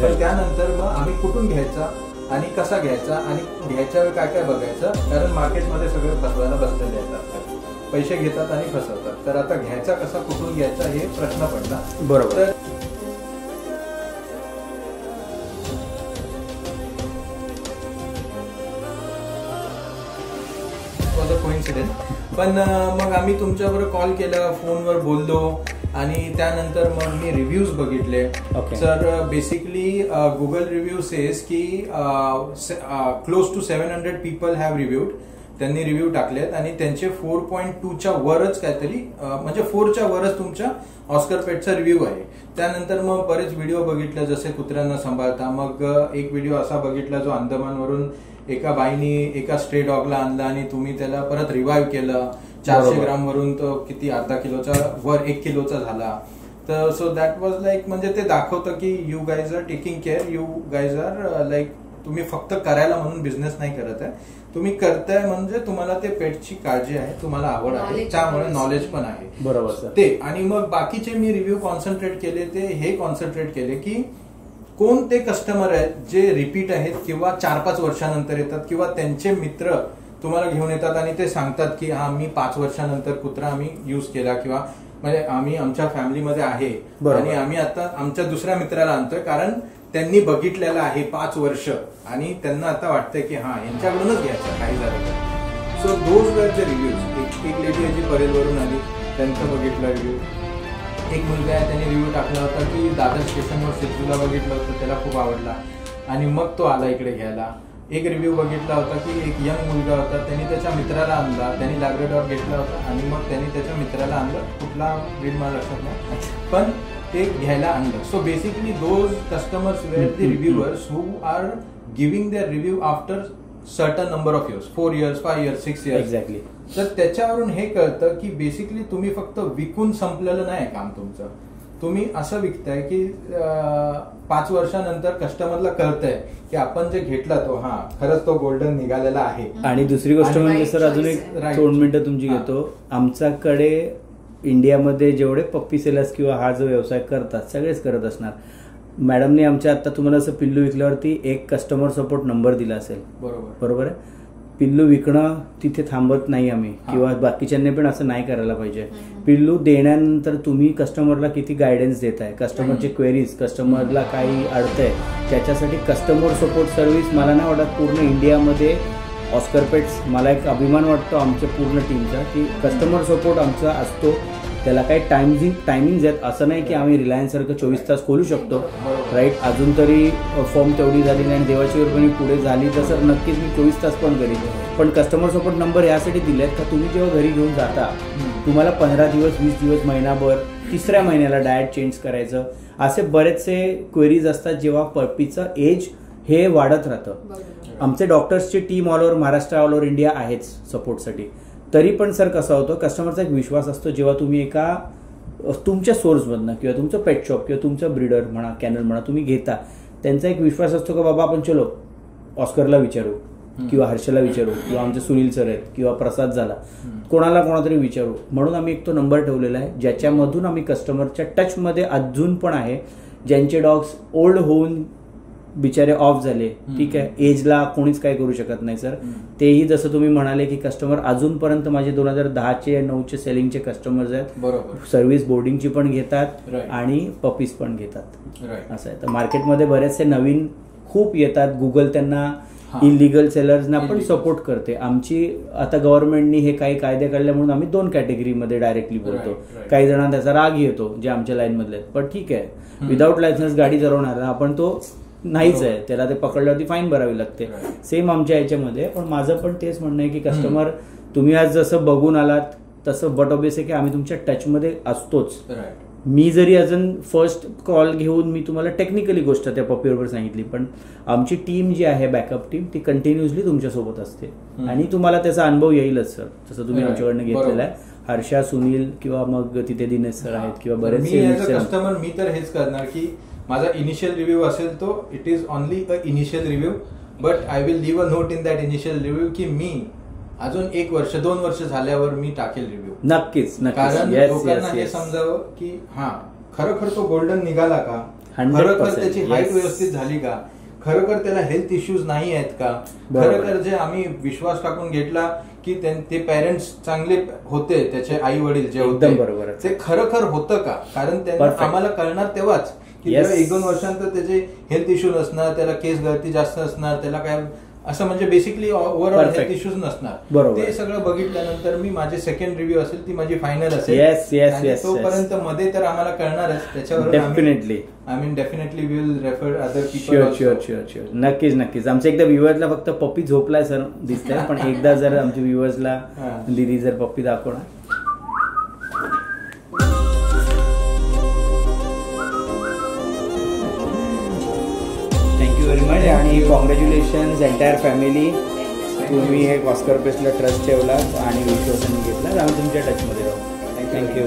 पण त्यानंतर मग आम्ही कुठून घ्यायचा आणि कसा घ्यायचा आणि घ्यायच्या वेळी काय काय बघायचं, कारण मार्केटमध्ये सगळे फसवायला बसलेले आहेत, पैसे घेतात आणि फसवतात. तर आता घ्यायचा कसा, कुठून घ्यायचा हे प्रश्न पडला. बरोबर. कोइन्सिडेंट. पण मग आम्ही तुमच्याबरोबर कॉल केला, फोनवर बोललो आणि त्यानंतर मग मी रिव्ह्यूज बघितले. Sir basically Google review says की close to 700 people have reviewed. त्यांनी रिव्ह्यू टाकलेत आणि त्यांचे 4.2च्या वरच काहीतरी, म्हणजे 4च्या वरच तुमच्या ऑस्कर पेटचा रिव्ह्यू आहे. त्यानंतर मग बरेच व्हिडिओ बघितले, जसे कुत्र्यांना सांभाळता. मग एक व्हिडिओ असा बघितला जो अंदमानवरून एका बाईनी एका स्ट्रे डॉगला आणला आणि तुम्ही त्याला परत रिवाइव्ह केलं. 400 ग्राम वरून तो किती अर्धा किलोचा वर 1 किलोचा झाला. तर सो दॅट वॉज लाईक, म्हणजे ते दाखवतं की you guys are taking care, you guys are like, तुम्ही फक्त करायला म्हणून बिझनेस नाही करत आहे, तुम्ही करताय म्हणजे तुम्हाला ते पेटची काळजी आहे, तुम्हाला आवड आहे, त्यामुळे नॉलेज पण आहे. बरोबर सर. ते आणि मग बाकीचे मी रिव्ह्यू कॉन्सन्ट्रेट केले, ते हे कॉन्सन्ट्रेट केले की कोणते कस्टमर आहेत जे रिपीट आहेत किंवा 4-5 वर्षानंतर येतात, किंवा त्यांचे मित्र तुम्हाला घेऊन येतात आणि ते सांगतात की हा मी 5 वर्षानंतर कुत्रा आम्ही युज केला, किंवा म्हणजे आम्ही आमच्या फॅमिलीमध्ये आहे आणि आम्ही आता आमच्या दुसऱ्या मित्राला आणतोय कारण त्यांनी बघितलेलं आहे 5 वर्ष आणि त्यांना आता वाटतंय की हा यांच्याकडूनच घ्यायचं काही झालं तर. So those were the reviews. एक लेडी आहे जी परेलवरून आली, त्यांचं बघितलं रिव्ह्यू. एक मुलगा आहे, त्याने रिव्ह्यू टाकला होता की दादर स्टेशनवर सिद्धूला बघितलं होतं, त्याला खूप आवडला आणि मग तो आला इकडे घ्यायला. एक रिव्ह्यू बघितला होता की एक यंग मुलगा होता, त्यांनी त्याच्या मित्राला आणला, त्यांनी लॅब्राडॉर घेतला होता आणि मग त्यांनी त्याच्या मित्राला आणलं, कुठला ब्रीड मला लक्षात नाही, पण ते घ्यायला आणलं. So basically those customers were the reviewers who are giving their review after certain number of years, 4 years, 5 years, 6 years. Exactly. तर त्याच्यावरून हे कळतं की बेसिकली तुम्ही फक्त विकून संपलेलं नाही काम तुमचं, तुम्ही असं विकताय की 5 वर्षानंतर कस्टमरला कळतंय की आपण जे घेतला तो हा खरंच तो गोल्डन निघालेला आहे. आणि दुसरी गोष्ट म्हणजे सर, अजून एक 2 मिनिटं तुमची घेतो. आमच्याकडे इंडियामध्ये जेवढे पप्पी सेलर्स किंवा हा जो व्यवसाय करतात सगळेच करत असणार. मॅडमने आमच्या आता तुम्हाला असं पिल्लू विकल्यावरती एक कस्टमर सपोर्ट नंबर दिला असेल. बरोबर आहे. पिल्लू विकणं तिथे थांबत नाही आम्ही, किंवा बाकीच्यांनी पण असं नाही करायला पाहिजे. पिल्लू देण्यानंतर तुम्ही कस्टमरला किती गायडन्स देताय, कस्टमरचे क्वेरीज, कस्टमरला काही अडतंय, त्याच्यासाठी कस्टमर सपोर्ट सर्व्हिस मला नाही वाटत पूर्ण इंडियामध्ये ऑस्कर पेट्स, मला एक अभिमान वाटतो आमच्या पूर्ण टीमचा की कस्टमर सपोर्ट आमचा असतो. त्याला काही टायमिंग्स आहेत, असं नाही की आम्ही रिलायन्स सारखं 24 तास खोलू शकतो, राईट. अजून तरी फॉर्म तेवढी झाली नाही आणि देवाची वर्गणी पुढे झाली तर सर नक्कीच मी 24 तास पण करीन. पण कस्टमर सपोर्ट नंबर यासाठी दिले आहेत का तुम्ही जेव्हा घरी घेऊन जाता, तुम्हाला 15 दिवस, 20 दिवस, महिनाभर, 3ऱ्या महिन्याला डाएट चेंज करायचं, असे बरेचसे क्वेरीज असतात जेव्हा पप्पीचं एज हे वाढत राहतं. आमचे डॉक्टर्सची team all over Maharashtra, all over India आहेच सपोर्टसाठी. तरी पण सर कसा होतो, कस्टमरचा एक विश्वास असतो जेव्हा तुम्ही एका तुमच्या सोर्समधनं किंवा तुमचं पेट शॉप किंवा तुमचं ब्रीडर म्हणा, कॅनल म्हणा, तुम्ही घेता, त्यांचा एक विश्वास असतो की बाबा आपण चलो ऑस्करला विचारू किंवा हर्षला विचारू किंवा आमचे सुनील सर आहेत किंवा प्रसाद झाला, कोणातरी विचारू. म्हणून आम्ही एक तो नंबर ठेवलेला आहे ज्याच्यामधून आम्ही कस्टमरच्या टचमध्ये अजून पण आहे. ज्यांचे डॉग्स ओल्ड होऊन बिचारे ऑफ झाले, ठीक आहे, एजला कोणीच काय करू शकत नाही सर, तेही जसं तुम्ही म्हणाले की कस्टमर अजूनपर्यंत माझे 2010चे 9चे सेलिंगचे कस्टमर्स आहेत. बरोबर. सर्व्हिस बोर्डिंगची पण घेतात आणि पपीज पण घेतात, असं आहे. तर मार्केटमध्ये बरेचसे नवीन खूप येतात. गुगल त्यांना इलिगल सेलर्सना पण सपोर्ट करते. आमची आता गव्हर्नमेंटनी हे काही कायदे काढले म्हणून आम्ही 2 कॅटेगरीमध्ये डायरेक्टली बोलतो. काही जणांना त्याचा राग येतो जे आमच्या लाईन मधले आहेत, पण ठीक आहे, विदाऊट लायसन्स गाडी चालवणार आपण तो नाहीच आहे, त्याला ते पकडल्यावरती फाईन भरावी लागते. सेम आमच्या याच्यामध्ये. पण माझं पण तेच म्हणणं आहे की कस्टमर तुम्ही आज जसं बघून आलात तसं बट ऑब्वियस आहे की आम्ही तुमच्या टचमध्ये असतोच. मी जरी अजून फर्स्ट कॉल घेऊन मी तुम्हाला टेक्निकली गोष्ट त्या पप्पीबरोबर सांगितली, पण आमची टीम जी आहे बॅकअप टीम ती कंटिन्युअसली तुमच्यासोबत असते आणि तुम्हाला त्याचा अनुभव येईलच सर, जसं तुम्ही आमच्याकडनं घेतलेला आहे. हर्षा, सुनील किंवा मग तिथे दिनेश सर आहेत किंवा बरेचसे कस्टमर. मी तर हेच करणार की माझा इनिशियल रिव्ह्यू असेल तो it is only a initial review, but I will leave a note in that initial review की मी अजून 1 वर्ष 2 वर्ष झाल्यावर मी टाकेल रिव्ह्यू. नक्कीच. कारण लोकांना हे समजावं की हा खरोखर तो गोल्डन निघाला का, खरोखर त्याची हाईट व्यवस्थित झाली का, खरोखर त्याला हेल्थ इश्यूज नाही आहेत का, खरोखर जे आम्ही विश्वास टाकून घेतला की ते पेरेंट्स चांगले होते, त्याचे आई वडील जे होते बरोबर ते खरोखर होतं का. कारण त्यांना आम्हाला कळणार तेव्हाच की 1-2 वर्षांतर त्याचे हेल्थ इश्यू नसणार, त्याला केस गळती जास्त नसणार, त्याला काय असं म्हणजे बेसिकली ओव्हरऑल हेल्थ इश्यूज नसणार. ते सगळं बघितल्यानंतर मी माझी सेकंड रिव्ह्यू असेल ती माझी फायनल असेल. तोपर्यंत मध्ये तर आम्हाला कळणारच. त्याच्यावर definitely definitely we will refer other people. Sure. नक्कीच. आमच्या एकदा व्ह्युअर्सला फक्त पप्पी झोपलाय सर दिसतंय, पण एकदा जर आमच्या व्ह्युअर्सला दिदी जर पप्पी दाखवणार. थँक्यू व्हेरी मच आणि कॉंग्रॅच्युलेशन्स एंटायर फॅमिली. तुम्ही हे ऑस्कर बेस्टला ट्रस्ट ठेवला आणि विश्वासाने घेतला. आम्ही तुमच्या टचमध्ये राहू. थँक्यू.